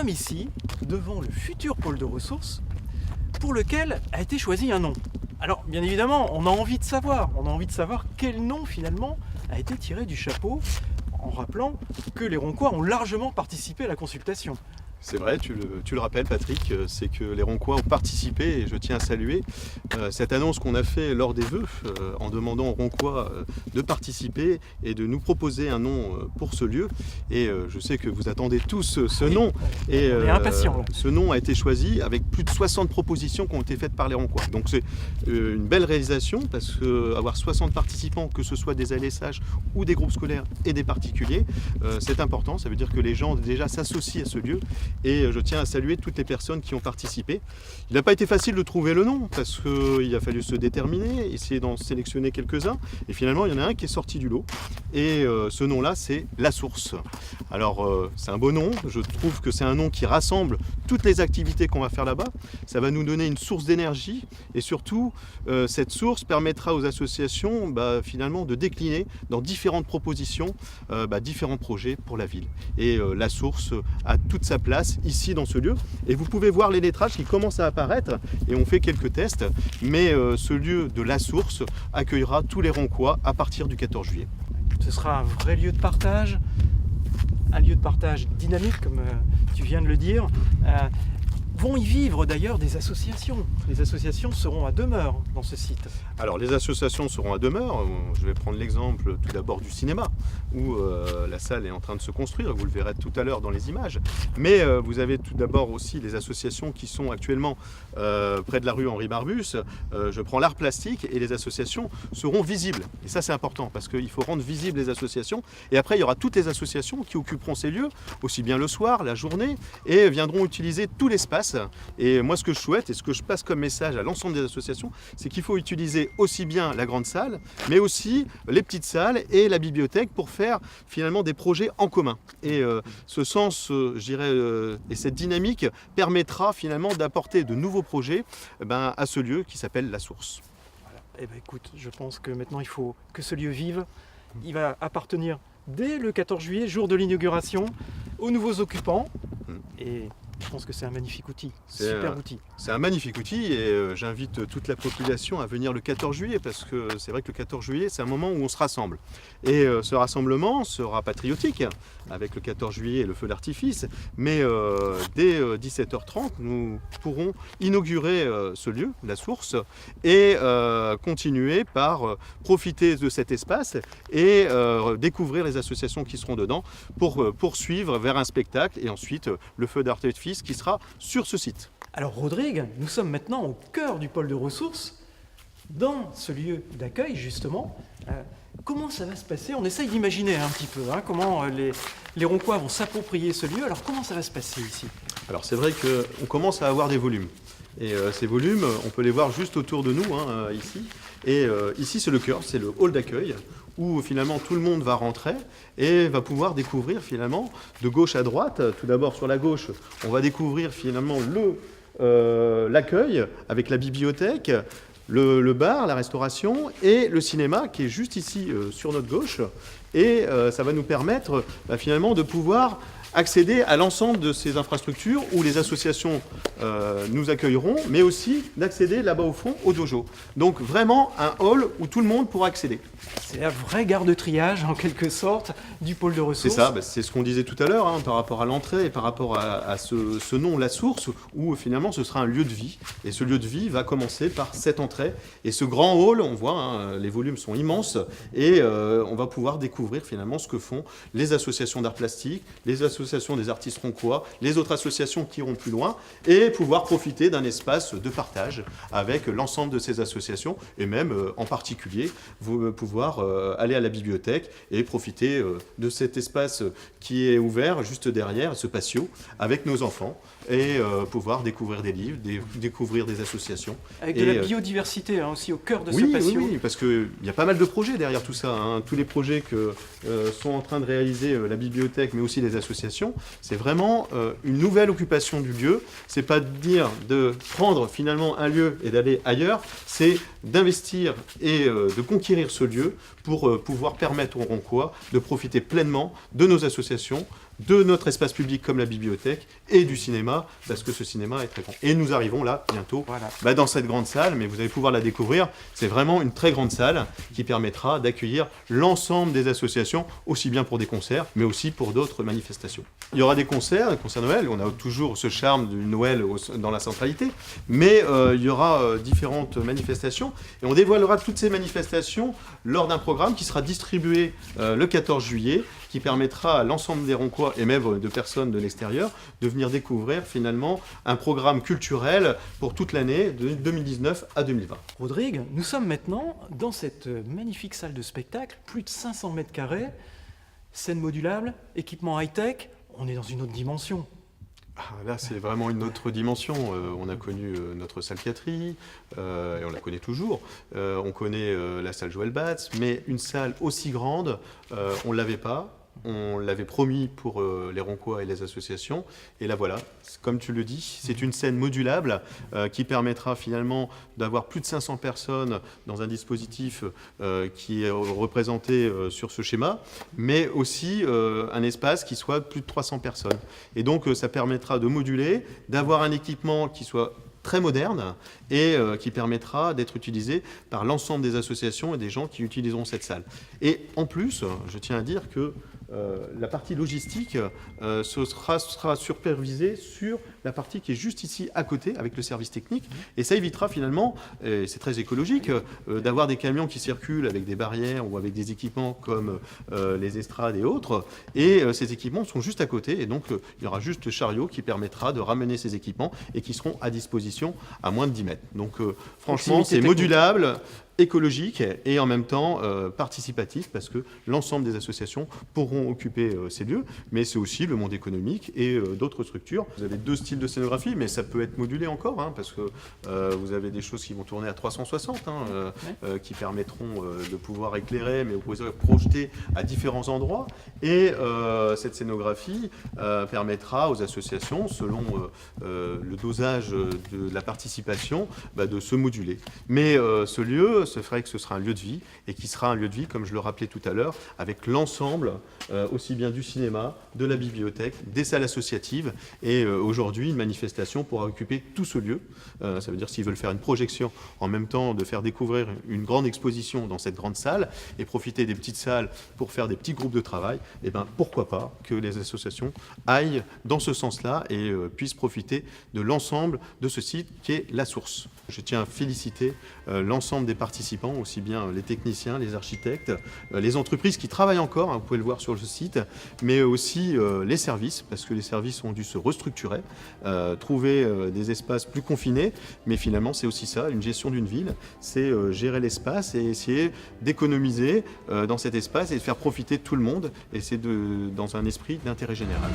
sommes ici, devant le futur pôle de ressources, pour lequel a été choisi un nom. Alors, bien évidemment, on a envie de savoir quel nom, finalement, a été tiré du chapeau, en rappelant que les Roncois ont largement participé à la consultation. C'est vrai, tu le rappelles Patrick, c'est que les Roncois ont participé et je tiens à saluer cette annonce qu'on a fait lors des vœux en demandant aux Roncois de participer et de nous proposer un nom pour ce lieu. Et je sais que vous attendez tous ce nom. Et on est impatients. Ce nom a été choisi avec plus de 60 propositions qui ont été faites par les Roncois. Donc c'est une belle réalisation parce qu'avoir 60 participants, que ce soit des ALSH ou des groupes scolaires et des particuliers, c'est important. Ça veut dire que les gens déjà s'associent à ce lieu. Et je tiens à saluer toutes les personnes qui ont participé. Il n'a pas été facile de trouver le nom parce qu'il a fallu se déterminer, essayer d'en sélectionner quelques-uns. Et finalement, il y en a un qui est sorti du lot. Et ce nom-là, c'est La Source. Alors, c'est un beau nom. Je trouve que c'est un nom qui rassemble toutes les activités qu'on va faire là-bas. Ça va nous donner une source d'énergie. Et surtout, cette source permettra aux associations finalement de décliner dans différentes propositions, différents projets pour la ville. Et La Source a toute sa place ici dans ce lieu et vous pouvez voir les lettrages qui commencent à apparaître et on fait quelques tests, mais ce lieu de La Source accueillera tous les Roncois à partir du 14 juillet. Ce sera un vrai lieu de partage, un lieu de partage dynamique comme tu viens de le dire. Vont y vivre d'ailleurs des associations. Les associations seront à demeure dans ce site. Alors les associations seront à demeure. Je vais prendre l'exemple tout d'abord du cinéma où la salle est en train de se construire, vous le verrez tout à l'heure dans les images. Mais vous avez tout d'abord aussi les associations qui sont actuellement près de la rue Henri Barbus. Je prends l'art plastique et les associations seront visibles. Et ça c'est important parce qu'il faut rendre visibles les associations. Et après il y aura toutes les associations qui occuperont ces lieux, aussi bien le soir, la journée, et viendront utiliser tout l'espace. Et moi ce que je souhaite et ce que je passe comme message à l'ensemble des associations, c'est qu'il faut utiliser aussi bien la grande salle, mais aussi les petites salles et la bibliothèque pour faire finalement des projets en commun. Et ce sens, je dirais, et cette dynamique permettra finalement d'apporter de nouveaux projets à ce lieu qui s'appelle La Source. Voilà. Eh bien, écoute, je pense que maintenant il faut que ce lieu vive. Il va appartenir dès le 14 juillet, jour de l'inauguration, aux nouveaux occupants. Et je pense que c'est un magnifique outil, super outil. C'est un magnifique outil et j'invite toute la population à venir le 14 juillet parce que c'est vrai que le 14 juillet, c'est un moment où on se rassemble. Et ce rassemblement sera patriotique avec le 14 juillet et le feu d'artifice, mais dès 17h30, nous pourrons inaugurer ce lieu, La Source, et continuer par profiter de cet espace et découvrir les associations qui seront dedans pour poursuivre vers un spectacle et ensuite le feu d'artifice qui sera sur ce site. Alors Rodrigue, nous sommes maintenant au cœur du pôle de ressources, dans ce lieu d'accueil justement. Comment ça va se passer? On essaye d'imaginer un petit peu comment les Roncois vont s'approprier ce lieu. Alors comment ça va se passer ici? Alors c'est vrai qu'on commence à avoir des volumes. Et ces volumes, on peut les voir juste autour de nous, ici. Et ici c'est le cœur, c'est le hall d'accueil, où finalement tout le monde va rentrer et va pouvoir découvrir finalement de gauche à droite. Tout d'abord sur la gauche, on va découvrir finalement l'accueil avec la bibliothèque, le bar, la restauration et le cinéma qui est juste ici sur notre gauche. Et ça va nous permettre finalement de pouvoir accéder à l'ensemble de ces infrastructures où les associations nous accueilleront, mais aussi d'accéder là-bas au fond au dojo. Donc vraiment un hall où tout le monde pourra accéder. C'est la vraie gare de triage en quelque sorte du pôle de ressources. C'est ça, c'est ce qu'on disait tout à l'heure par rapport à l'entrée et par rapport à ce nom, La Source, où finalement ce sera un lieu de vie. Et ce lieu de vie va commencer par cette entrée. Et ce grand hall, on voit, les volumes sont immenses et on va pouvoir découvrir finalement ce que font les associations d'art plastique, les associations des artistes roncois, les autres associations qui iront plus loin et pouvoir profiter d'un espace de partage avec l'ensemble de ces associations et même en particulier pouvoir aller à la bibliothèque et profiter de cet espace qui est ouvert juste derrière, ce patio, avec nos enfants et pouvoir découvrir des livres, découvrir des associations. Avec de la biodiversité aussi au cœur de ce patio. Oui, parce qu'il y a pas mal de projets derrière tout ça. Tous les projets que sont en train de réaliser la bibliothèque, mais aussi les associations, c'est vraiment une nouvelle occupation du lieu. C'est pas de dire de prendre finalement un lieu et d'aller ailleurs, c'est d'investir et de conquérir ce lieu pour pouvoir permettre aux Roncois de profiter pleinement de nos associations, de notre espace public comme la bibliothèque et du cinéma, parce que ce cinéma est très grand. Et nous arrivons là, bientôt, dans cette grande salle, mais vous allez pouvoir la découvrir. C'est vraiment une très grande salle qui permettra d'accueillir l'ensemble des associations, aussi bien pour des concerts, mais aussi pour d'autres manifestations. Il y aura des concerts Noël, on a toujours ce charme du Noël dans la centralité, mais il y aura différentes manifestations, et on dévoilera toutes ces manifestations lors d'un programme qui sera distribué le 14 juillet, qui permettra à l'ensemble des Roncois et même de personnes de l'extérieur de venir découvrir finalement un programme culturel pour toute l'année de 2019 à 2020. Rodrigue, nous sommes maintenant dans cette magnifique salle de spectacle, plus de 500 mètres carrés, scène modulable, équipement high-tech, on est dans une autre dimension. Là, c'est vraiment une autre dimension. On a connu notre salle Catherine, et on la connaît toujours. On connaît la salle Joël Batz, mais une salle aussi grande, on ne l'avait pas. On l'avait promis pour les Roncois et les associations. Et là, voilà, comme tu le dis, c'est une scène modulable qui permettra finalement d'avoir plus de 500 personnes dans un dispositif qui est représenté sur ce schéma, mais aussi un espace qui soit plus de 300 personnes. Et donc, ça permettra de moduler, d'avoir un équipement qui soit très moderne et qui permettra d'être utilisé par l'ensemble des associations et des gens qui utiliseront cette salle. Et en plus, je tiens à dire que la partie logistique sera supervisée sur la partie qui est juste ici à côté avec le service technique, et ça évitera finalement, et c'est très écologique, d'avoir des camions qui circulent avec des barrières ou avec des équipements comme les estrades et autres, et ces équipements sont juste à côté, et donc il y aura juste le chariot qui permettra de ramener ces équipements et qui seront à disposition à moins de 10 mètres. Donc franchement, c'est modulable, écologique et en même temps participatif, parce que l'ensemble des associations pourront occuper ces lieux, mais c'est aussi le monde économique et d'autres structures. Vous avez deux styles de scénographie, mais ça peut être modulé encore, parce que vous avez des choses qui vont tourner à 360, qui permettront de pouvoir éclairer, mais vous pouvez projeter à différents endroits, et cette scénographie permettra aux associations, selon le dosage de la participation, de se moduler. Mais ce lieu, ce ferait que ce sera un lieu de vie, et qui sera un lieu de vie, comme je le rappelais tout à l'heure, avec l'ensemble aussi bien du cinéma, de la bibliothèque, des salles associatives, et aujourd'hui une manifestation pourra occuper tout ce lieu. Ça veut dire s'ils veulent faire une projection en même temps de faire découvrir une grande exposition dans cette grande salle et profiter des petites salles pour faire des petits groupes de travail, et pourquoi pas que les associations aillent dans ce sens-là et puissent profiter de l'ensemble de ce site qui est la source. Je tiens à féliciter l'ensemble des participants, aussi bien les techniciens, les architectes, les entreprises qui travaillent encore, vous pouvez le voir sur le site, mais aussi les services, parce que les services ont dû se restructurer, trouver des espaces plus confinés, mais finalement c'est aussi ça, une gestion d'une ville, c'est gérer l'espace et essayer d'économiser dans cet espace et de faire profiter tout le monde, et c'est dans un esprit d'intérêt général.